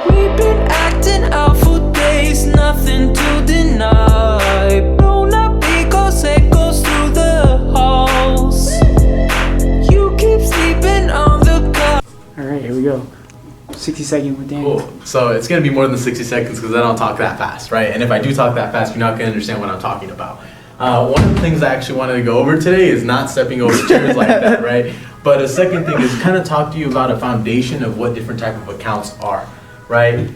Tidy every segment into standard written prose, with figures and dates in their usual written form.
We've been acting out for days, nothing to deny. Blown up because echoes through the halls. You keep sleeping on the couch. Alright, here we go. 60-second with Danny. Cool. So it's going to be more than 60 seconds because I don't talk that fast, right? And if I do talk that fast, you're not going to understand what I'm talking about. One of the things I actually wanted to go over today is not stepping over chairs like that, right? But a second thing is kind of talk to you about a foundation of what different type of accounts are, right?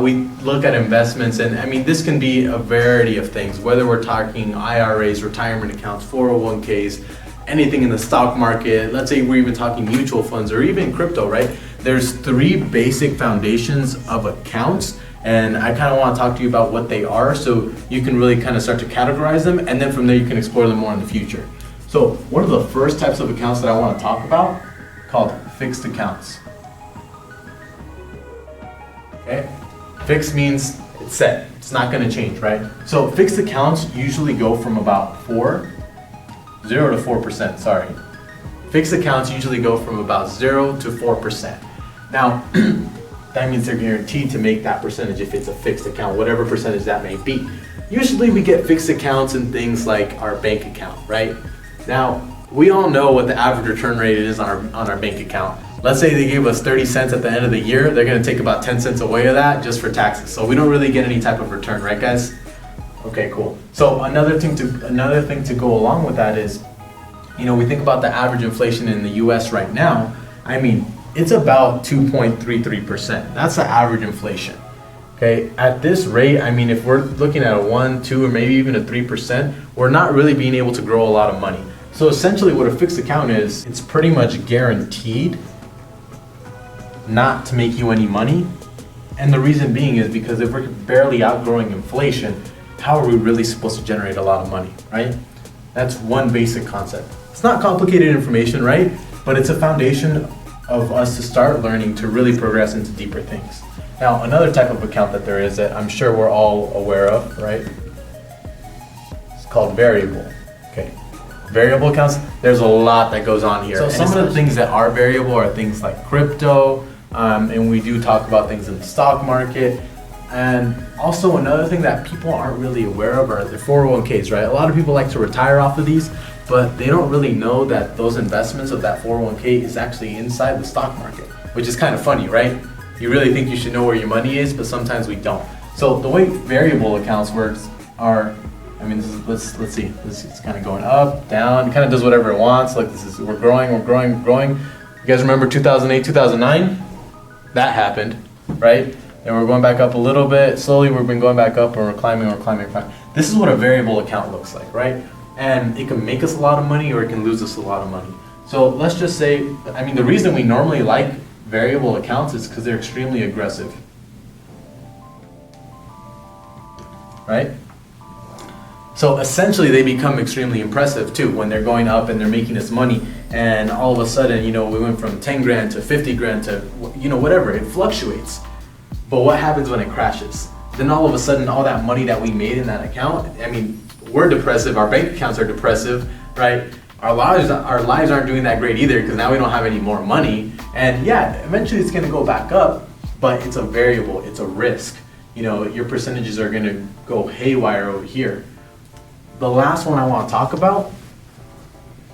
We look at investments, and I mean, this can be a variety of things, whether we're talking IRAs, retirement accounts, 401ks, anything in the stock market. Let's say we're even talking mutual funds or even crypto, right? There's 3 basic foundations of accounts, and I kind of want to talk to you about what they are so you can really kind of start to categorize them, and then from there you can explore them more in the future. So one of the first types of accounts that I want to talk about called fixed accounts. Okay, fixed means it's set, it's not going to change, right? So fixed accounts usually go from about 0 to 4%, sorry. Fixed accounts usually go from about 0 to 4%. Now, that means they're guaranteed to make that percentage if it's a fixed account, whatever percentage that may be. Usually we get fixed accounts in things like our bank account, right? Now, we all know what the average return rate is on our bank account. Let's say they gave us 30 cents at the end of the year, they're gonna take about 10 cents away of that just for taxes. So we don't really get any type of return, right guys? Okay, cool. So another thing to go along with that is, you know, we think about the average inflation in the US right now. I mean, it's about 2.33%. That's the average inflation. Okay, at this rate, I mean, if we're looking at a 1, 2, or maybe even a 3%, we're not really being able to grow a lot of money. So essentially what a fixed account is, it's pretty much guaranteed not to make you any money. And the reason being is because if we're barely outgrowing inflation, how are we really supposed to generate a lot of money, right? That's one basic concept. It's not complicated information, right? But it's a foundation of us to start learning to really progress into deeper things. Now, another type of account that there is that I'm sure we're all aware of, right? It's called variable. Okay, variable accounts, there's a lot that goes on here. So some of the things that are variable are things like crypto, and we do talk about things in the stock market. And also another thing that people aren't really aware of are the 401ks, right? A lot of people like to retire off of these, but they don't really know that those investments of that 401k is actually inside the stock market, which is kind of funny, right? You really think you should know where your money is, but sometimes we don't. So the way variable accounts works are, I mean, let's see, this is kind of going up, down, kind of does whatever it wants. Like this is, we're growing. You guys remember 2008, 2009? That happened, right? And we're going back up a little bit. Slowly we've been going back up and we're climbing. This is what a variable account looks like, right? And it can make us a lot of money or it can lose us a lot of money. So let's just say, I mean, the reason we normally like variable accounts is because they're extremely aggressive, right? So essentially they become extremely impressive too when they're going up and they're making us money, and all of a sudden, you know, we went from 10 grand to 50 grand to, you know, whatever, it fluctuates. But what happens when it crashes? Then all of a sudden, all that money that we made in that account, I mean, we're depressive, our bank accounts are depressive, right? Our lives aren't doing that great either because now we don't have any more money. And yeah, eventually it's gonna go back up, but it's a variable, it's a risk. You know, your percentages are gonna go haywire over here. The last one I want to talk about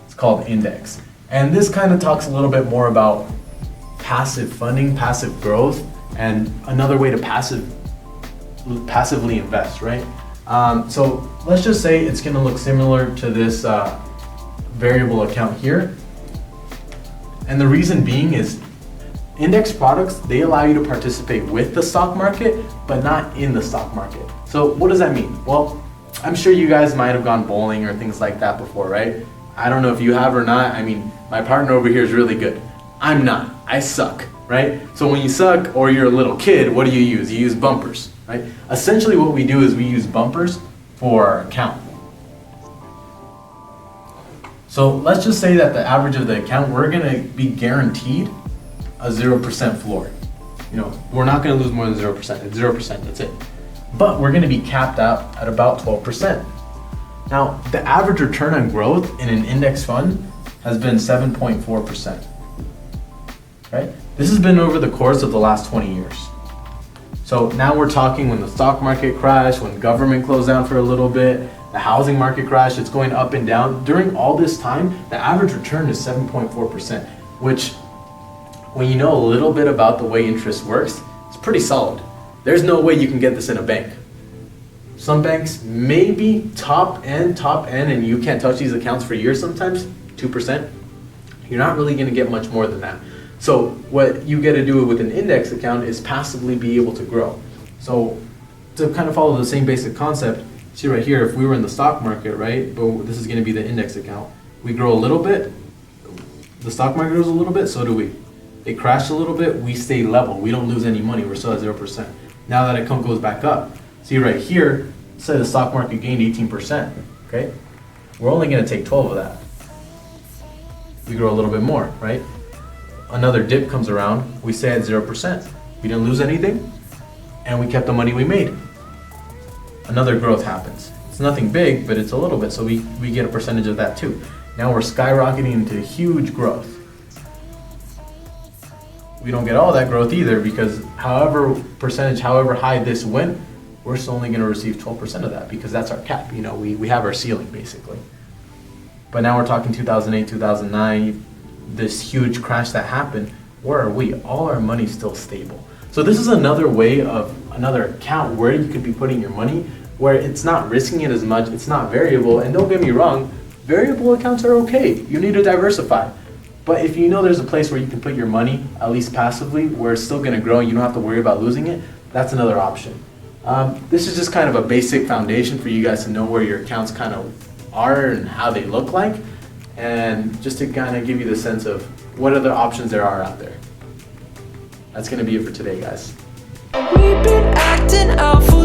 is called index. And this kind of talks a little bit more about passive funding, passive growth, and another way to passively invest, right? So let's just say it's going to look similar to this variable account here. And the reason being is index products, they allow you to participate with the stock market, but not in the stock market. So what does that mean? Well, I'm sure you guys might have gone bowling or things like that before, right? I don't know if you have or not. I mean, my partner over here is really good. I'm not. I suck, right? So when you suck or you're a little kid, what do you use? You use bumpers, right? Essentially what we do is we use bumpers for our account. So let's just say that the average of the account, we're gonna be guaranteed a 0% floor. You know, we're not gonna lose more than 0%. It's 0%, that's it. But we're gonna be capped out at about 12%. Now, the average return on growth in an index fund has been 7.4%, right? This has been over the course of the last 20 years. So now we're talking when the stock market crashed, when government closed down for a little bit, the housing market crashed, it's going up and down. During all this time, the average return is 7.4%, which when you know a little bit about the way interest works, it's pretty solid. There's no way you can get this in a bank. Some banks maybe top end, and you can't touch these accounts for years sometimes, 2%. You're not really gonna get much more than that. So what you get to do with an index account is passively be able to grow. So to kind of follow the same basic concept, see right here, if we were in the stock market, right, but this is gonna be the index account. We grow a little bit, the stock market grows a little bit, so do we. It crashed a little bit, we stay level. We don't lose any money, we're still at 0%. Now that account goes back up, see right here, say the stock market gained 18%, okay? We're only gonna take 12 of that. We grow a little bit more, right? Another dip comes around, we stay at 0%. We didn't lose anything, and we kept the money we made. Another growth happens. It's nothing big, but it's a little bit, so we get a percentage of that too. Now we're skyrocketing into huge growth. We don't get all that growth either, because however high this went, we're still only gonna receive 12% of that, because that's our cap, you know, we have our ceiling basically. But now we're talking 2008, 2009, this huge crash that happened. Where are we? All our money's still stable. So this is another way of another account where you could be putting your money, where it's not risking it as much, it's not variable. And don't get me wrong, variable accounts are okay. You need to diversify. But if you know there's a place where you can put your money, at least passively, where it's still gonna grow and you don't have to worry about losing it, that's another option. This is just kind of a basic foundation for you guys to know where your accounts kind of are and how they look like, and just to kind of give you the sense of what other options there are out there. That's gonna be it for today, guys. We've been acting out for